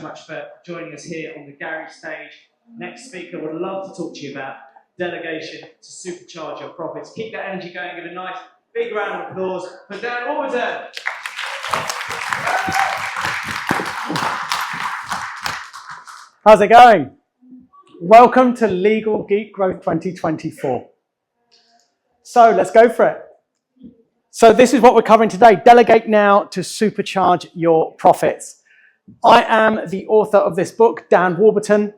Much for joining us here on the garage stage. Next speaker would love to talk to you about delegation to supercharge your profits. Keep that energy going. Give a nice big round of applause for Dan Warburton. How's it going? Welcome to Legal Geek Growth 2024. So let's go for it. So this is what we're covering today. Delegate now to supercharge your profits. I am the author of this book, Dan Warburton,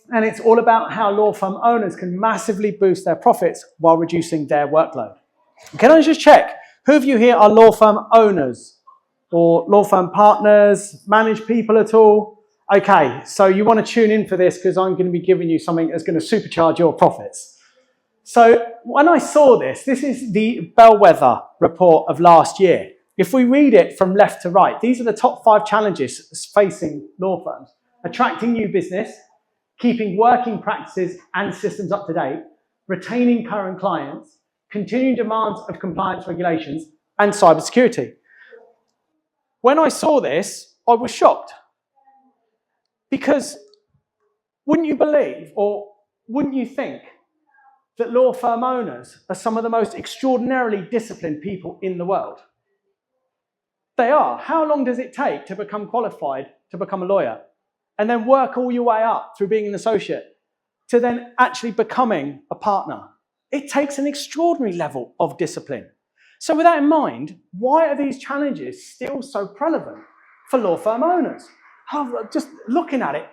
and it's all about how law firm owners can massively boost their profits while reducing their workload. Can I just check, who of you here are law firm owners or law firm partners, manage people at all? Okay, so you want to tune in for this because I'm going to be giving you something that's going to supercharge your profits. So when I saw this, this is the bellwether report of last year. If we read it from left to right, these are the top 5 challenges facing law firms. Attracting new business, keeping working practices and systems up to date, retaining current clients, continuing demands of compliance regulations, and cybersecurity. When I saw this, I was shocked. Because wouldn't you believe, or wouldn't you think, that law firm owners are some of the most extraordinarily disciplined people in the world? They are. How long does it take to become qualified, to become a lawyer, and then work all your way up through being an associate, to then actually becoming a partner? It takes an extraordinary level of discipline. So with that in mind, why are these challenges still so relevant for law firm owners? Just looking at it,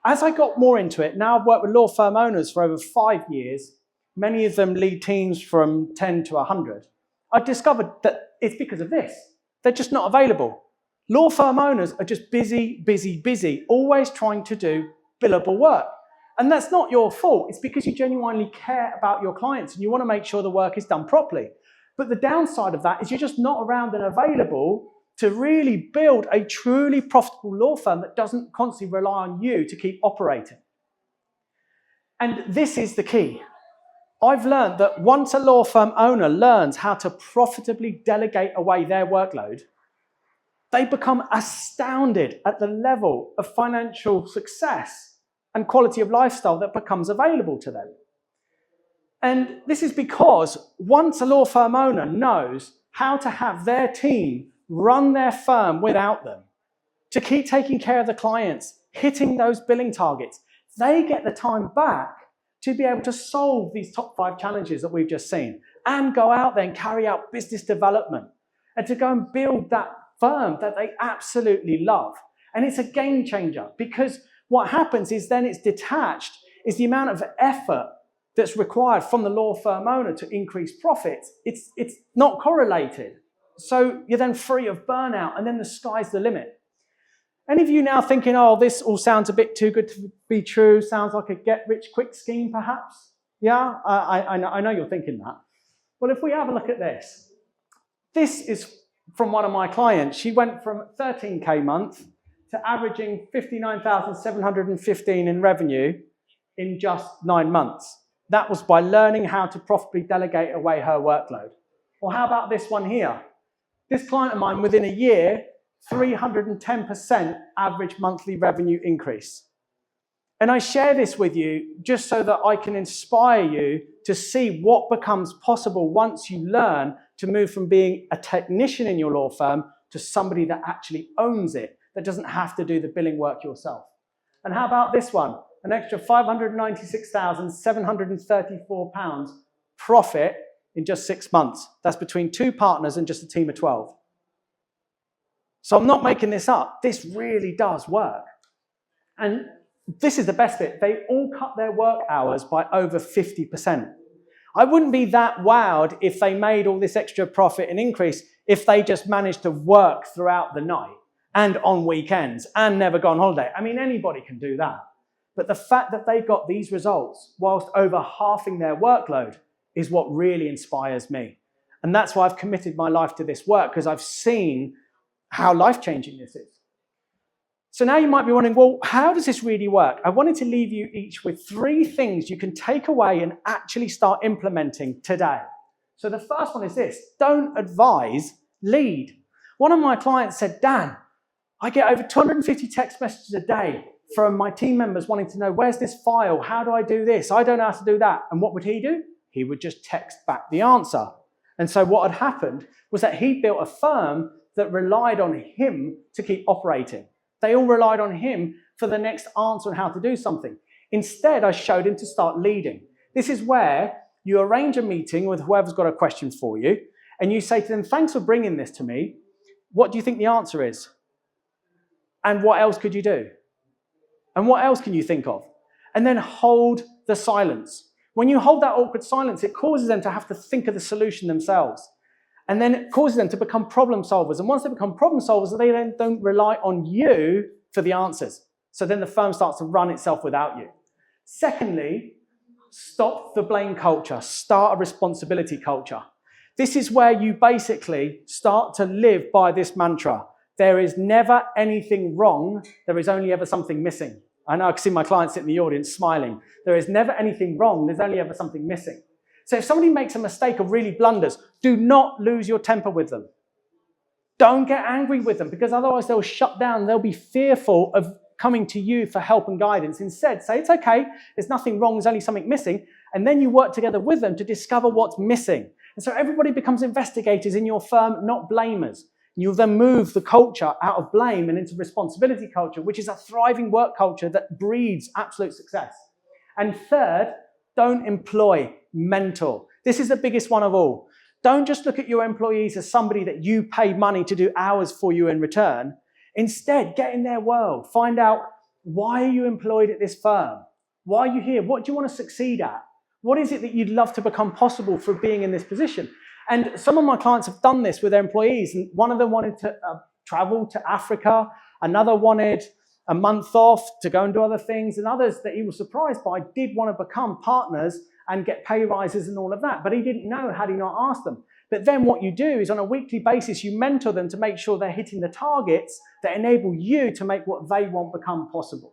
as I got more into it, now I've worked with law firm owners for over 5 years, many of them lead teams from 10 to 100. I discovered that it's because of this. They're just not available. Law firm owners are just busy, busy, busy, always trying to do billable work. And that's not your fault. It's because you genuinely care about your clients and you want to make sure the work is done properly. But the downside of that is you're just not around and available to really build a truly profitable law firm that doesn't constantly rely on you to keep operating. And this is the key. I've learned that once a law firm owner learns how to profitably delegate away their workload, they become astounded at the level of financial success and quality of lifestyle that becomes available to them. And this is because once a law firm owner knows how to have their team run their firm without them, to keep taking care of the clients, hitting those billing targets, they get the time back to be able to solve these top 5 challenges that we've just seen and go out there and carry out business development and to go and build that firm that they absolutely love. And it's a game changer because what happens is then it's detached is the amount of effort that's required from the law firm owner to increase profits. It's not correlated. So you're then free of burnout and then the sky's the limit. Any of you now thinking, oh, this all sounds a bit too good to be true, sounds like a get-rich-quick scheme perhaps? Yeah, I know you're thinking that. Well, if we have a look at this, this is from one of my clients. She went from 13K a month to averaging 59,715 in revenue in just 9 months. That was by learning how to profitably delegate away her workload. Or how about this one here? This client of mine, within a year, 310% average monthly revenue increase. And I share this with you just so that I can inspire you to see what becomes possible once you learn to move from being a technician in your law firm to somebody that actually owns it, that doesn't have to do the billing work yourself. And how about this one? An extra £596,734 profit in just 6 months. That's between 2 partners and just a team of 12. So I'm not making this up. This really does work. And this is the best bit. They all cut their work hours by over 50%. I wouldn't be that wowed if they made all this extra profit and increase if they just managed to work throughout the night and on weekends and never go on holiday. I mean, anybody can do that. But the fact that they got these results whilst over halving their workload is what really inspires me. And that's why I've committed my life to this work, because I've seen how life-changing this is. So now you might be wondering, well, how does this really work? I wanted to leave you each with 3 things you can take away and actually start implementing today. So the first one is this: don't advise, lead. One of my clients said, Dan, I get over 250 text messages a day from my team members wanting to know, where's this file? How do I do this? I don't know how to do that. And what would he do? He would just text back the answer. And so what had happened was that he built a firm that relied on him to keep operating. They all relied on him for the next answer on how to do something. Instead, I showed him to start leading. This is where you arrange a meeting with whoever's got a question for you, and you say to them, thanks for bringing this to me. What do you think the answer is? And what else could you do? And what else can you think of? And then hold the silence. When you hold that awkward silence, it causes them to have to think of the solution themselves. And then it causes them to become problem solvers. And once they become problem solvers, they then don't rely on you for the answers. So then the firm starts to run itself without you. Secondly, stop the blame culture. Start a responsibility culture. This is where you basically start to live by this mantra. There is never anything wrong. There is only ever something missing. I know I can see my clients sit in the audience smiling. There is never anything wrong. There's only ever something missing. So if somebody makes a mistake or really blunders, do not lose your temper with them. Don't get angry with them, because otherwise they'll shut down. They'll be fearful of coming to you for help and guidance. Instead, say, it's okay. There's nothing wrong. There's only something missing. And then you work together with them to discover what's missing. And so everybody becomes investigators in your firm, not blamers. You'll then move the culture out of blame and into responsibility culture, which is a thriving work culture that breeds absolute success. And third, don't employ, mentor. This is the biggest one of all. Don't just look at your employees as somebody that you pay money to do hours for you in return. Instead, get in their world. Find out, why are you employed at this firm? Why are you here? What do you want to succeed at? What is it that you'd love to become possible for being in this position? And some of my clients have done this with their employees. And one of them wanted to travel to Africa. Another wanted a month off to go and do other things. And others that he was surprised by did want to become partners and get pay rises and all of that. But he didn't know had he not asked them. But then what you do is on a weekly basis, you mentor them to make sure they're hitting the targets that enable you to make what they want become possible.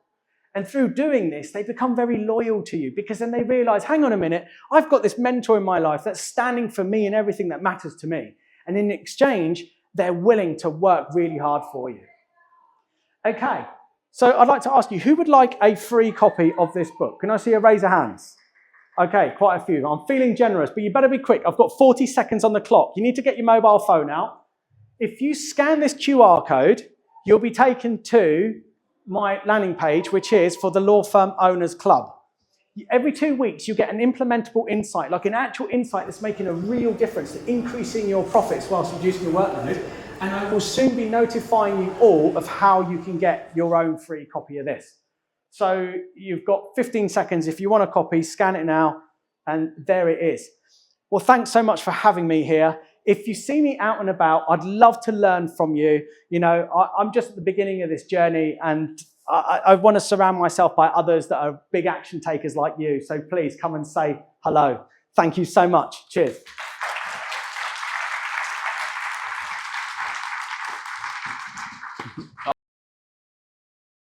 And through doing this, they become very loyal to you, because then they realize, hang on a minute, I've got this mentor in my life that's standing for me in everything that matters to me. And in exchange, they're willing to work really hard for you. Okay, so I'd like to ask you, who would like a free copy of this book? Can I see a raise of hands? Okay, quite a few. I'm feeling generous, but you better be quick. I've got 40 seconds on the clock. You need to get your mobile phone out. If you scan this QR code, you'll be taken to my landing page, which is for the Law Firm Owners Club. Every 2 weeks, you get an implementable insight, like an actual insight that's making a real difference to increasing your profits whilst reducing your workload. And I will soon be notifying you all of how you can get your own free copy of this. So you've got 15 seconds. If you want a copy, scan it now, and there it is. Well, thanks so much for having me here. If you see me out and about, I'd love to learn from you. You know, I'm just at the beginning of this journey, and I want to surround myself by others that are big action takers like you. So please come and say hello. Thank you so much. Cheers.